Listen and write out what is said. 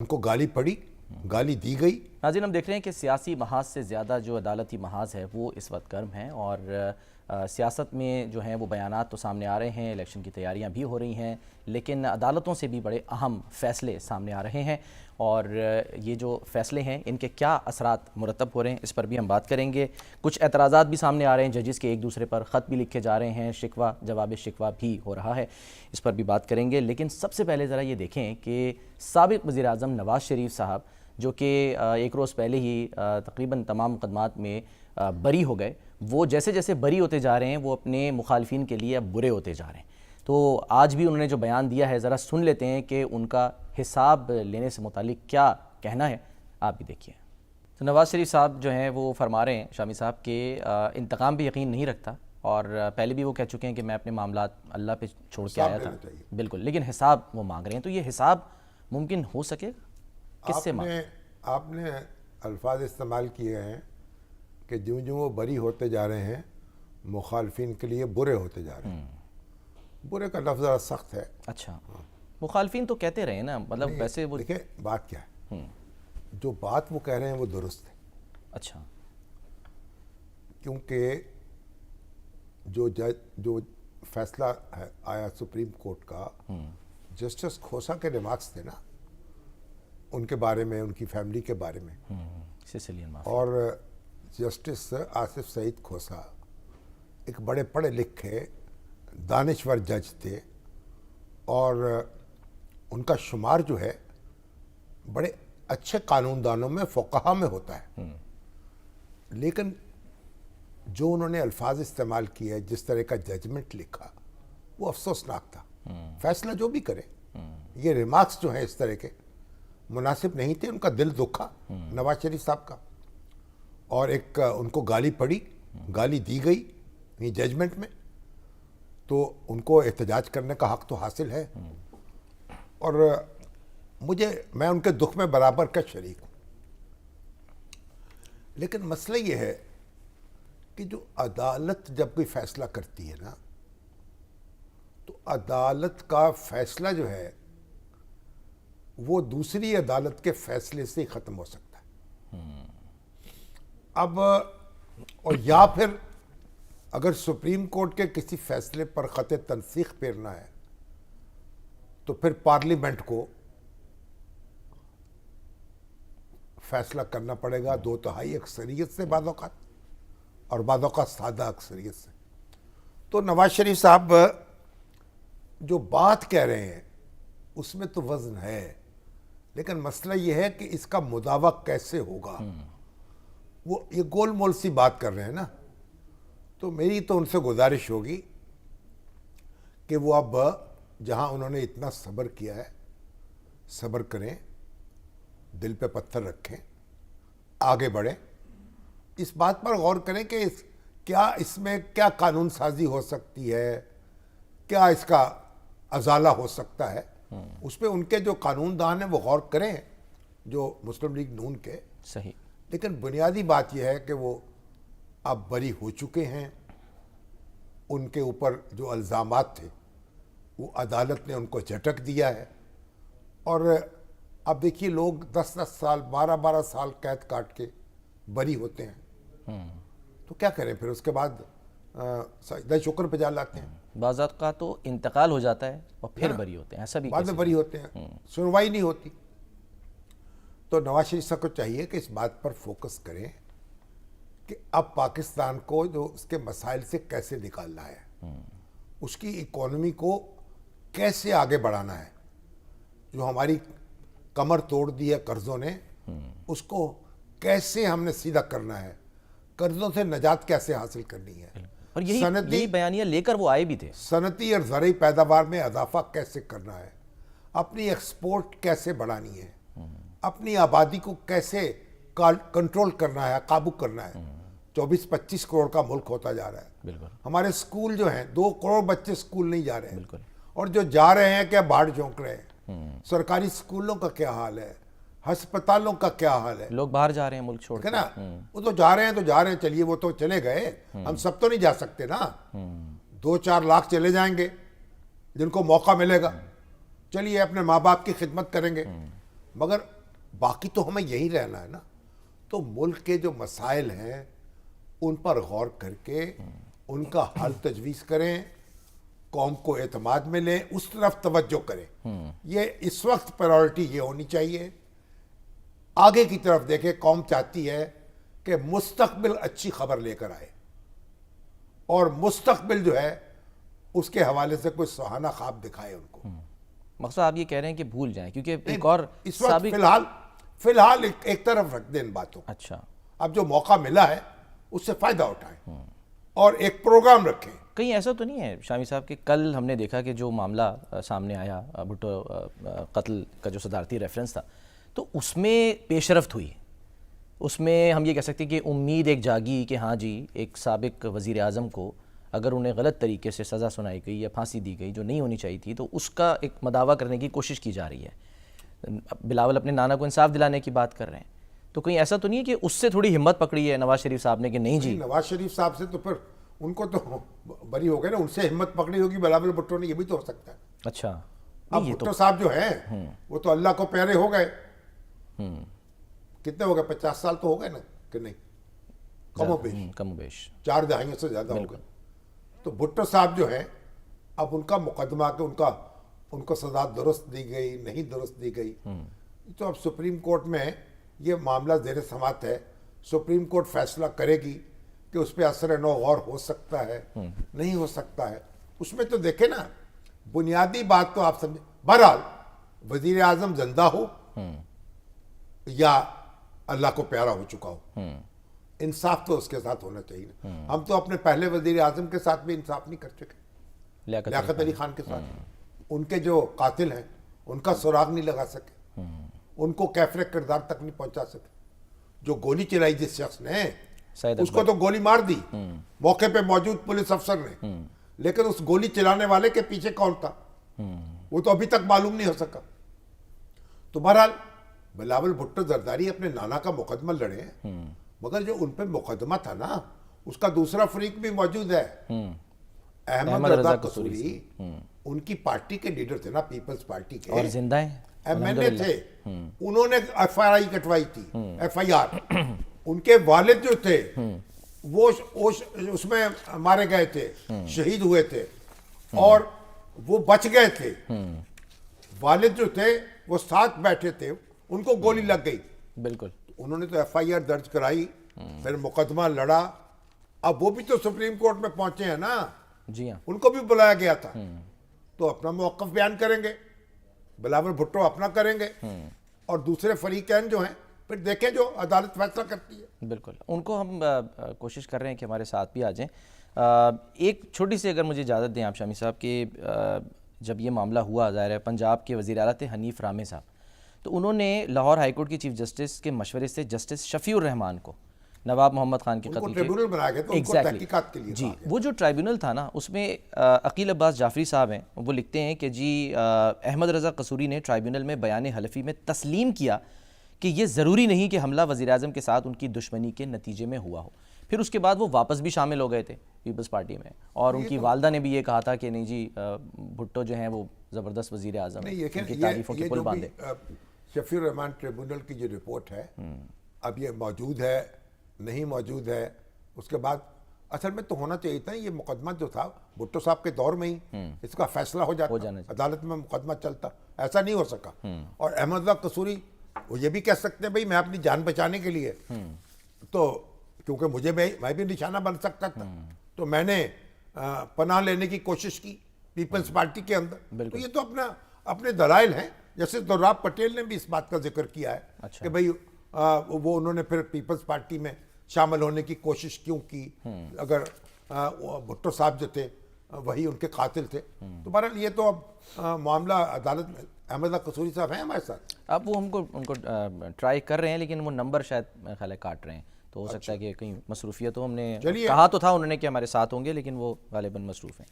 ان کو گالی پڑی، گالی دی گئی۔ ناظرین، ہم دیکھ رہے ہیں کہ سیاسی محاذ سے زیادہ جو عدالتی محاذ ہے وہ اس وقت گرم ہے، اور سیاست میں جو ہیں وہ بیانات تو سامنے آ رہے ہیں، الیکشن کی تیاریاں بھی ہو رہی ہیں، لیکن عدالتوں سے بھی بڑے اہم فیصلے سامنے آ رہے ہیں، اور یہ جو فیصلے ہیں ان کے کیا اثرات مرتب ہو رہے ہیں اس پر بھی ہم بات کریں گے۔ کچھ اعتراضات بھی سامنے آ رہے ہیں ججز کے، ایک دوسرے پر خط بھی لکھے جا رہے ہیں، شکوہ جواب شکوہ بھی ہو رہا ہے، اس پر بھی بات کریں گے۔ لیکن سب سے پہلے ذرا یہ دیکھیں کہ سابق وزیر اعظم نواز شریف صاحب جو کہ ایک روز پہلے ہی تقریباً تمام مقدمات میں بری ہو گئے، وہ جیسے جیسے بری ہوتے جا رہے ہیں وہ اپنے مخالفین کے لیے اب برے ہوتے جا رہے ہیں۔ تو آج بھی انہوں نے جو بیان دیا ہے، ذرا سن لیتے ہیں کہ ان کا حساب لینے سے متعلق کیا کہنا ہے، آپ بھی دیکھیے۔ تو نواز شریف صاحب جو ہیں وہ فرما رہے ہیں، شامی صاحب، کہ انتقام پہ یقین نہیں رکھتا، اور پہلے بھی وہ کہہ چکے ہیں کہ میں اپنے معاملات اللہ پہ چھوڑ کے آیا تھا، بالکل، لیکن حساب وہ مانگ رہے ہیں۔ تو یہ حساب ممکن ہو سکے؟ کس سے مانگ؟ آپ نے الفاظ استعمال کیے ہیں کہ جوں جوں وہ بری ہوتے جا رہے ہیں مخالفین کے لیے برے ہوتے جا رہے ہیں۔ برے کا لفظ ذرا سخت ہے۔ اچھا، مخالفین تو کہتے رہے نا، مطلب ویسے وہ دیکھیں بات کیا ہے، جو بات وہ کہہ رہے ہیں وہ درست ہے۔ اچھا، کیونکہ جو فیصلہ ہے آیا سپریم کورٹ کا، جسٹس کھوسا کے ریمارکس تھے نا ان کے بارے میں، ان کی فیملی کے بارے میں، سیسیلین مافیا، اور جسٹس آصف سعید کھوسا ایک بڑے پڑھے لکھے دانشور جج تھے، اور ان کا شمار جو ہے بڑے اچھے قانون دانوں میں، فقہا میں ہوتا ہے، لیکن جو انہوں نے الفاظ استعمال کیے، جس طرح کا ججمنٹ لکھا، وہ افسوسناک تھا۔ فیصلہ جو بھی کرے، یہ ریمارکس جو ہیں اس طرح کے مناسب نہیں تھے۔ ان کا دل دکھا نواز شریف صاحب کا، اور ایک ان کو گالی پڑی، گالی دی گئی ججمنٹ میں، تو ان کو احتجاج کرنے کا حق تو حاصل ہے، اور میں ان کے دکھ میں برابر کا شریک ہوں۔ لیکن مسئلہ یہ ہے کہ جو عدالت جب کوئی فیصلہ کرتی ہے نا، تو عدالت کا فیصلہ جو ہے وہ دوسری عدالت کے فیصلے سے ہی ختم ہو سکتا ہے۔ اب اور یا پھر اگر سپریم کورٹ کے کسی فیصلے پر خط تنسیخ پھیرنا ہے تو پھر پارلیمنٹ کو فیصلہ کرنا پڑے گا 2/3 اکثریت سے، بعض اوقات، اور بعض اوقات سادہ اکثریت سے۔ تو نواز شریف صاحب جو بات کہہ رہے ہیں اس میں تو وزن ہے، لیکن مسئلہ یہ ہے کہ اس کا مداوع کیسے ہوگا۔ وہ یہ گول مول سی بات کر رہے ہیں نا، تو میری تو ان سے گزارش ہوگی کہ وہ اب جہاں انہوں نے اتنا صبر کیا ہے، صبر کریں، دل پہ پتھر رکھیں، آگے بڑھیں، اس بات پر غور کریں کہ کیا اس میں کیا قانون سازی ہو سکتی ہے، کیا اس کا ازالہ ہو سکتا ہے۔ اس پہ ان کے جو قانون دان ہیں وہ غور کریں، جو مسلم لیگ نون کے۔ صحیح، لیکن بنیادی بات یہ ہے کہ وہ اب بری ہو چکے ہیں، ان کے اوپر جو الزامات تھے وہ عدالت نے ان کو جھٹک دیا ہے، اور اب دیکھیے لوگ 10 سال 12 سال قید کاٹ کے بری ہوتے ہیں، تو کیا کریں پھر اس کے بعد سجدہ شکر پہ جا لاتے ہیں۔ بعض کا تو انتقال ہو جاتا ہے اور پھر بری ہوتے ہیں، ایسا بھی بعد میں بری ہوتے ہیں، سنوائی نہیں ہوتی۔ تو نواز شریف صاحب کو چاہیے کہ اس بات پر فوکس کریں کہ اب پاکستان کو جو اس کے مسائل سے کیسے نکالنا ہے، اس کی اکانومی کو کیسے آگے بڑھانا ہے۔ جو ہماری کمر توڑ دی ہے قرضوں نے، اس کو کیسے ہم نے سیدھا کرنا ہے، قرضوں سے نجات کیسے حاصل کرنی ہے، اور یہی بیانیہ لے کر وہ آئے بھی تھے۔ صنعتی اور زرعی پیداوار میں اضافہ کیسے کرنا ہے، اپنی ایکسپورٹ کیسے بڑھانی ہے، اپنی آبادی کو کیسے کنٹرول کرنا ہے، قابو کرنا ہے۔ 24-25 کروڑ کا ملک ہوتا جا رہا ہے۔ بالکل، ہمارے اسکول جو ہیں 2 کروڑ بچے اسکول نہیں جا رہے ہیں، بالکل، اور جو جا رہے ہیں کیا باڑھ جھونک رہے ہیں۔ سرکاری اسکولوں کا کیا حال ہے، ہسپتالوں کا کیا حال ہے، لوگ باہر جا رہے ہیں ملک چھوڑ ہے نا۔ وہ تو جا رہے ہیں، چلیے وہ تو چلے گئے، ہم سب تو نہیں جا سکتے نا۔ 2-4 لاکھ چلے جائیں گے جن کو موقع ملے گا، چلیے اپنے ماں باپ کی خدمت کریں گے۔ مگر باقی تو ہمیں یہی رہنا ہے نا. تو ملک کے جو مسائل ہیں ان پر غور کر کے ان کا حل تجویز کریں, قوم کو اعتماد میں لیں, اس طرف توجہ کریں. یہ اس وقت پرائورٹی یہ ہونی چاہیے. آگے کی طرف دیکھیں, قوم چاہتی ہے کہ مستقبل اچھی خبر لے کر آئے, اور مستقبل جو ہے اس کے حوالے سے کوئی سہانا خواب دکھائے ان کو. مقصد آپ یہ کہہ رہے ہیں کہ بھول جائیں, کیونکہ ایک اور اس وقت فی الحال ایک طرف رکھ دیں ان باتوں. اچھا, اب جو موقع ملا ہے اس سے فائدہ اٹھائیں اور ایک پروگرام رکھیں. کہیں ایسا تو نہیں ہے شامی صاحب کہ کل ہم نے دیکھا کہ جو معاملہ سامنے آیا بھٹو قتل کا جو صدارتی ریفرنس تھا, تو اس میں پیش رفت ہوئی, اس میں ہم یہ کہہ سکتے ہیں کہ امید ایک جاگی کہ ہاں جی ایک سابق وزیر اعظم کو اگر انہیں غلط طریقے سے سزا سنائی گئی یا پھانسی دی گئی جو نہیں ہونی چاہیے تھی, تو اس کا ایک مداوع کرنے کی کوشش کی جا رہی ہے. بلاول اپنے نانا کو انصاف دلانے کی بات کر رہے ہیں, تو کہیں ایسا تو نہیں ہے کہ اس سے تھوڑی ہمت پکڑی ہے نواز شریف صاحب نے کہ نہیں جی؟ نواز شریف صاحب سے تو پھر ان کو تو بری ہو گئے نا, ان سے ہمت پکڑی ہوگی بلاول بھٹو نے, یہ بھی تو ہو سکتا ہے. اچھا, اب بھٹو صاحب جو ہیں وہ تو اللہ کو پیارے ہو گئے. کتنے ہو گئے, 50 سال تو ہو گئے نا کہ نہیں, کم و بیش 4 دہائیوں سے زیادہ ہو گئے. تو بھٹو صاحب جو ہیں, اب ان کا مقدمہ کہ ان کو سزا درست دی گئی نہیں درست دی گئی, تو اب سپریم کورٹ میں یہ معاملہ زیر سماعت ہے. سپریم کورٹ فیصلہ کرے گی کہ اس پہ اثر نو غور ہو سکتا ہے نہیں ہو سکتا ہے. اس میں تو دیکھیں نا, بنیادی بات تو آپ سمجھیں. بہرحال وزیر اعظم زندہ ہو یا اللہ کو پیارا ہو چکا ہو, انصاف تو اس کے ساتھ ہونا چاہیے. ہم تو اپنے پہلے وزیر اعظم کے ساتھ بھی انصاف نہیں کر چکے, لیاقت علی خان کے ساتھ. ان کے جو قاتل ہیں ان کا سراغ نہیں لگا سکے, ان کو کیفر کردار تک نہیں پہنچا سکے. جو گولی چلائی جس شخص نے, اس کو تو گولی مار دی موقع پہ موجود پولیس افسر نے, لیکن اس گولی چلانے والے کے پیچھے کون تھا وہ تو ابھی تک معلوم نہیں ہو سکا. تو بہرحال بلاول بھٹو زرداری اپنے نانا کا مقدمہ لڑے ہیں, مگر جو ان پہ مقدمہ تھا نا اس کا دوسرا فریق بھی موجود ہے. احمد رضا قصوری ان کی پارٹی کے لیڈر تھے نا, پیپلز پارٹی کے, اور زندہ ہیں, ایم این اے تھے. انہوں نے ایف آئی آر کٹوائی تھی, ایف آئی آر. ان کے والد جو تھے وہ اس میں مارے گئے تھے, شہید ہوئے تھے, اور وہ بچ گئے تھے. والد جو تھے وہ ساتھ بیٹھے تھے, ان کو گولی لگ گئی. بالکل, انہوں نے تو ایف آئی آر درج کرائی, پھر مقدمہ لڑا. اب وہ بھی تو سپریم کورٹ میں پہنچے ہیں نا, جی ہاں, ان کو بھی بلایا گیا تھا. تو اپنا موقف بیان کریں گے, بلاول بھٹو اپنا کریں گے, اور دوسرے فریقین جو ہیں پھر دیکھیں جو عدالت فیصلہ کرتی ہے. بالکل, ان کو ہم کوشش کر رہے ہیں کہ ہمارے ساتھ بھی آ جائیں. ایک چھوٹی سی اگر مجھے اجازت دیں آپ شامی صاحب, کہ جب یہ معاملہ ہوا, ظاہر ہے پنجاب کے وزیر اعلیٰ تھے حنیف رامے صاحب, تو انہوں نے لاہور ہائی کورٹ کے چیف جسٹس کے مشورے سے جسٹس شفیع الرحمان کو نواب محمد خان کے قتل ٹریبیونل بنایا گیا تو ان کو تحقیقات کے لیے جی, وہ جو ٹرائیبیونل تھا نا, اس میں عقیل عباس جعفری صاحب ہیں, وہ لکھتے ہیں کہ جی احمد رضا قصوری نے ٹرائیبیونل میں بیان حلفی میں تسلیم کیا کہ یہ ضروری نہیں کہ حملہ وزیر اعظم کے ساتھ ان کی دشمنی کے نتیجے میں ہوا ہو. پھر اس کے بعد وہ واپس بھی شامل ہو گئے تھے پیپلز پارٹی میں, اور ان کی والدہ نے بھی یہ کہا تھا کہ نہیں جی بھٹو جو ہیں وہ زبردست وزیر اعظم ہیں, ان کی تعریفوں کی پل باندھے. شفیع الرحمان ٹریبیونل کی جو رپورٹ ہے اب یہ موجود ہے نہیں موجود ہے, اس کے بعد اصل میں تو ہونا چاہیے تھا یہ مقدمہ جو تھا بھٹو صاحب کے دور میں ہی اس کا فیصلہ ہو جاتا, عدالت میں مقدمہ چلتا. ایسا نہیں ہو سکا. اور احمد رضا قصوری وہ یہ بھی کہہ سکتے ہیں بھائی میں اپنی جان بچانے کے لیے, تو کیونکہ مجھے میں بھی نشانہ بن سکتا تھا, تو میں نے پناہ لینے کی کوشش کی پیپلز پارٹی کے اندر. تو یہ تو اپنے دلائل ہیں. جیسے دوراب پٹیل نے بھی اس بات کا ذکر کیا ہے کہ بھئی وہ انہوں نے پھر پیپلز پارٹی میں شامل ہونے کی کوشش کیوں کی, اگر بھٹو صاحب جو تھے وہی ان کے قاتل تھے. تو بہرحال یہ تو اب معاملہ عدالت میں. احمد قصوری صاحب ہیں ہمارے ساتھ, اب وہ ان کو ٹرائی کر رہے ہیں, لیکن وہ نمبر شاید میرے خیال ہے کاٹ رہے ہیں, تو ہو سکتا ہے کہ کہیں مصروفیت ہو. ہم نے کہا تو تھا انہوں نے کہ ہمارے ساتھ ہوں گے, لیکن وہ غالباً مصروف ہیں.